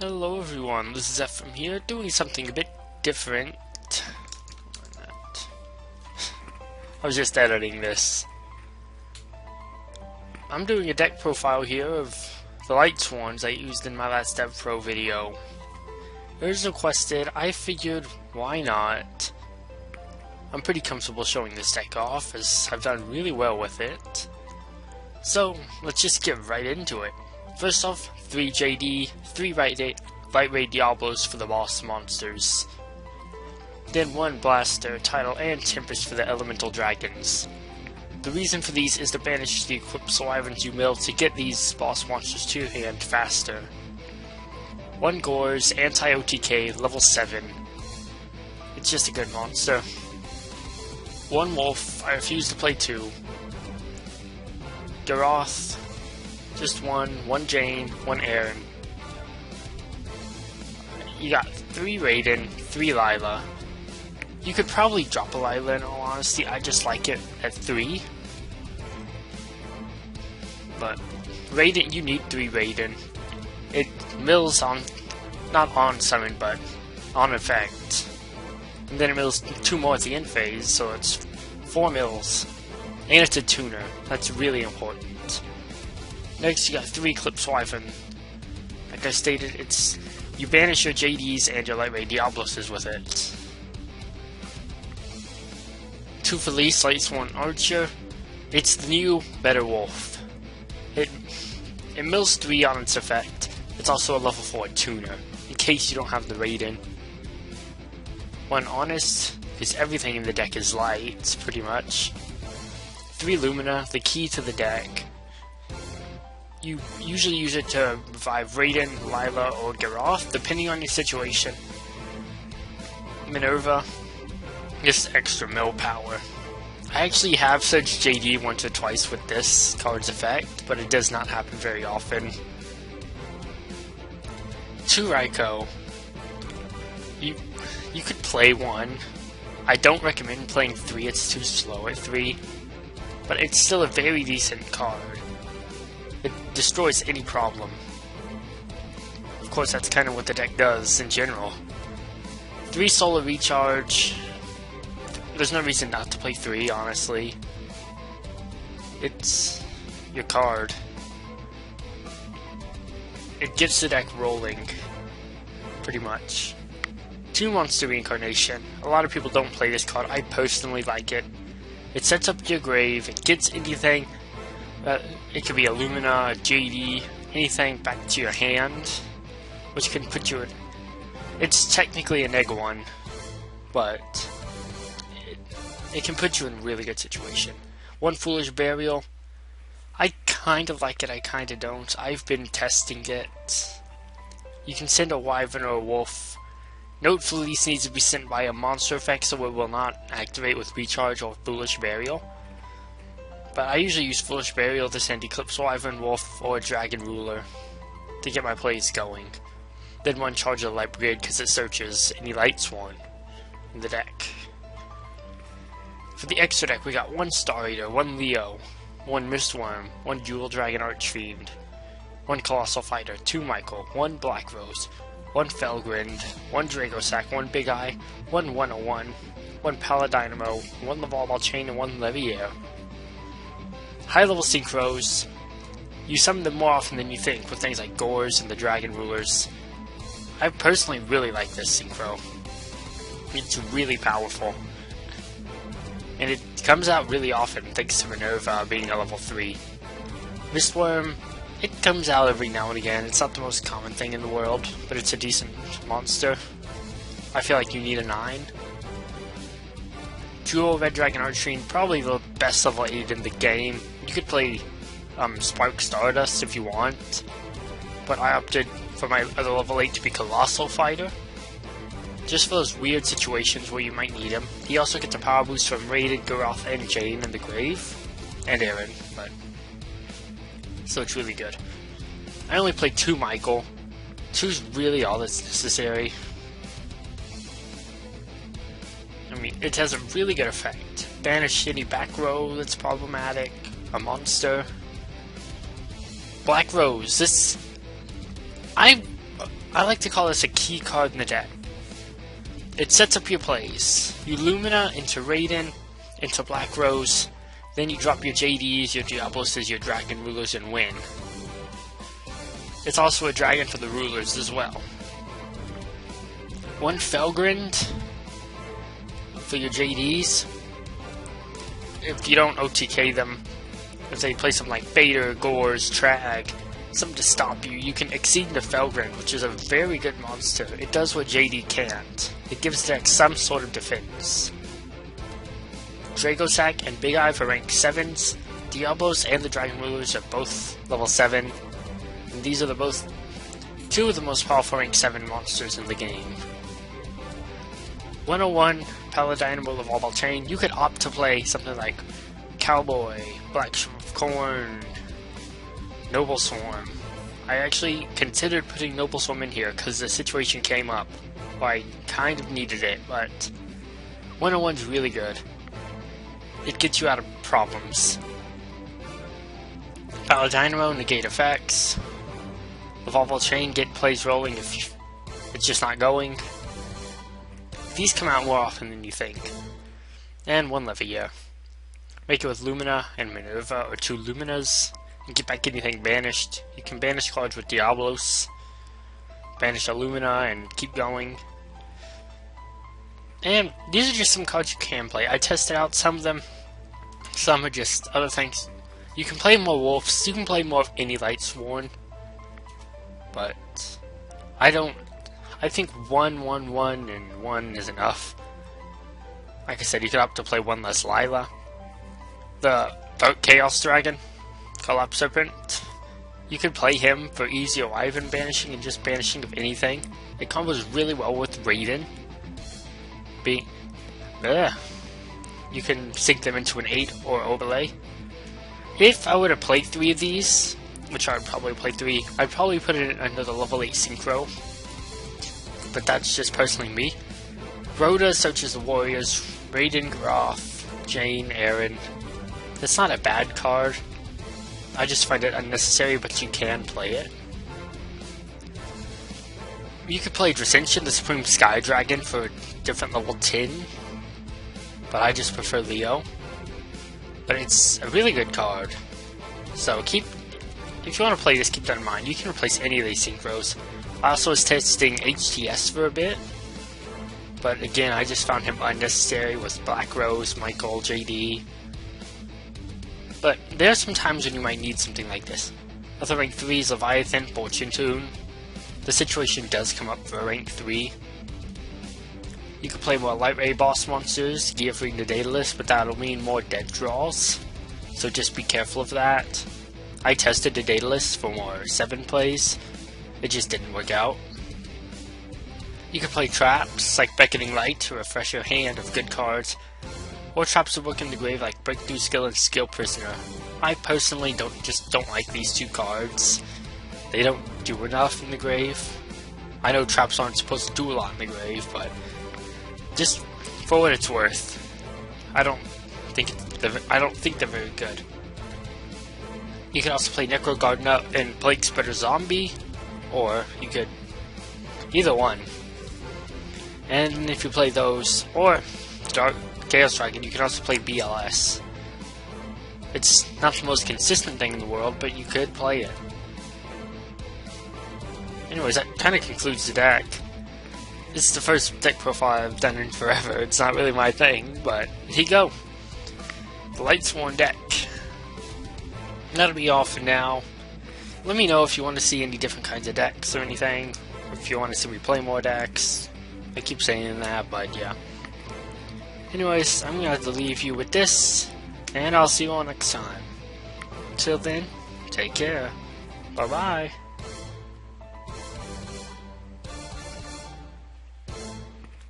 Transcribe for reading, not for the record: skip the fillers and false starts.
Hello everyone, this is Zeph here, doing something a bit different. I was just editing this. I'm doing a deck profile here of the Lightsworns I used in my last Dev Pro video. It was requested, I figured, why not? I'm pretty comfortable showing this deck off, as I've done really well with it. So, let's just get right into it. First off, 3 JD, 3 Light Ray Diablos for the boss monsters. Then 1 Blaster, Tidal, and Tempest for the elemental dragons. The reason for these is to banish the equipped Wyverns you mill to get these boss monsters to your hand faster. 1 Gores, anti-OTK, level 7. It's just a good monster. 1 Wolf, I refuse to play 2. Garoth, just 1 Jane, 1 Aaron. You got 3 Raiden, 3 Lila. You could probably drop a Lila in all honesty, I just like it at 3. But Raiden, you need 3 Raiden. It mills on, not on summon, but on effect. And then it mills 2 more at the end phase, so it's 4 mills. And it's a tuner, that's really important. Next you got 3 Eclipse Wyvern. Like I stated, you banish your JDs and your Light Ray Diabloses with it. 2 Felice, Lightsworn Archer. It's the new, better Wolf. It mills 3 on its effect. It's also a level 4 tuner, in case you don't have the Raiden. 1 Honest, because everything in the deck is light, pretty much. 3 Lumina, the key to the deck. You usually use it to revive Raiden, Lila, or Garoth, depending on your situation. Minerva, just extra mill power. I actually have searched JD once or twice with this card's effect, but it does not happen very often. 2 Raikou. You could play 1. I don't recommend playing 3, it's too slow at 3. But it's still a very decent card. It destroys any problem. Of course, that's kind of what the deck does in general. 3 Solar Recharge. There's no reason not to play 3, honestly. It's your card. It gets the deck rolling, pretty much. 2 Monster Reincarnation. A lot of people don't play this card. I personally like it. It sets up your grave. It gets anything. It could be a Lumina, a JD, anything back to your hand, which can put you in. It's technically a neg 1, but it can put you in a really good situation. 1 Foolish Burial. I kind of like it, I kind of don't. I've been testing it. You can send a Wyvern or a Wolf. Note Felice needs to be sent by a monster effect, so it will not activate with Recharge or Foolish Burial. But I usually use Foolish Burial to send Eclipse Wyvern, Wolf, or Dragon Ruler to get my plays going. Then 1 Charge of Light Brigade because it searches any Lightsworn in the deck. For the extra deck, we got 1 Star Eater, 1 Leo, 1 Mistworm, 1 Jewel Dragon Archfiend, 1 Colossal Fighter, 2 Michael, 1 Black Rose, 1 Felgrind, 1 Dragosack, 1 Big Eye, 1 101, 1 Paladynamo, 1 Lavalval Chain, and 1 Leviair. High level synchros. You summon them more often than you think with things like Gores and the Dragon Rulers. I personally really like this synchro. It's really powerful. And it comes out really often thanks to Minerva being a level 3. Mistworm, it comes out every now and again. It's not the most common thing in the world, but it's a decent monster. I feel like you need a 9. Jewel Red Dragon Archfiend, probably the best level 8 in the game. You could play Spark Stardust if you want, but I opted for my other level 8 to be Colossal Fighter. Just for those weird situations where you might need him. He also gets a power boost from Raiden, Garoth, and Jane in the grave. And Aaron, but so it's really good. I only played 2 Michael. 2's really all that's necessary. I mean, it has a really good effect. Banish any back row that's problematic. A monster. Black Rose. This... I like to call this a key card in the deck. It sets up your plays. You Lumina into Raiden, into Black Rose, then you drop your JDs, your Diablos, your Dragon Rulers, and win. It's also a dragon for the rulers as well. One Felgrind for your JDs. If you don't OTK them, if they play something like Vader, Gores, Trag, something to stop you, you can exceed the Felgrind, which is a very good monster. It does what JD can't. It gives the deck some sort of defense. Dragossack and Big Eye for rank 7s. Diablos and the Dragon Rulers are both level 7. And these are both two of the most powerful rank 7 monsters in the game. 101 Paladin will evolve all chain. You could opt to play something like Cowboy, Black Corn, Noble Swarm. I actually considered putting Noble Swarm in here because the situation came up where I kind of needed it, but 101's really good. It gets you out of problems. Paladinamo, negate effects. Evolve all chain, get plays rolling if it's just not going. These come out more often than you think. And one Levier. Make it with Lumina and Minerva, or 2 Luminas, and get back anything banished. You can banish cards with Diablos, banish a Lumina, and keep going. And these are just some cards you can play. I tested out some of them. Some are just other things. You can play more Wolves, you can play more of any Lightsworn. But I think 1, 1, 1, and 1 is enough. Like I said, you could opt to play one less Lila. The Dark Chaos Dragon, Collapse Serpent. You could play him for easy Ivan banishing and just banishing of anything. It combos really well with Raiden. You can sync them into an 8 or overlay. If I were to play 3 of these, which I would probably play 3, I'd probably put it in another level 8 synchro. But that's just personally me. Rhoda searches the warriors, Raiden, Groth, Jane, Aaron. It's not a bad card. I just find it unnecessary, but you can play it. You could play Dracentia, the Supreme Sky Dragon, for a different level 10. But I just prefer Leo. But it's a really good card. So if you want to play this, keep that in mind. You can replace any of these synchros. I also was testing HTS for a bit. But again, I just found him unnecessary with Black Rose, Michael, JD. But there are some times when you might need something like this. Other rank 3s, Leviathan, Fortune Tune. The situation does come up for rank 3. You can play more Light Ray boss monsters, gear free in the data list, but that'll mean more dead draws. So just be careful of that. I tested the data list for more 7 plays. It just didn't work out. You can play traps like Beckoning Light to refresh your hand of good cards, or traps that work in the grave like Breakthrough Skill and Skill Prisoner. I personally don't like these 2 cards. They don't do enough in the grave. I know traps aren't supposed to do a lot in the grave, but just for what it's worth, I don't think they're very good. You can also play Necro Gardener and Plague Spreader Zombie, or you could either one. And if you play those, or Dark Chaos Dragon, you can also play BLS. It's not the most consistent thing in the world, but you could play it. Anyways, that kind of concludes the deck. This is the first deck profile I've done in forever. It's not really my thing, but here you go. The Lightsworn deck. That'll be all for now. Let me know if you want to see any different kinds of decks or anything. Or if you want to see me play more decks. I keep saying that, but yeah. Anyways, I'm going to have to leave you with this. And I'll see you all next time. Until then, take care. Bye-bye.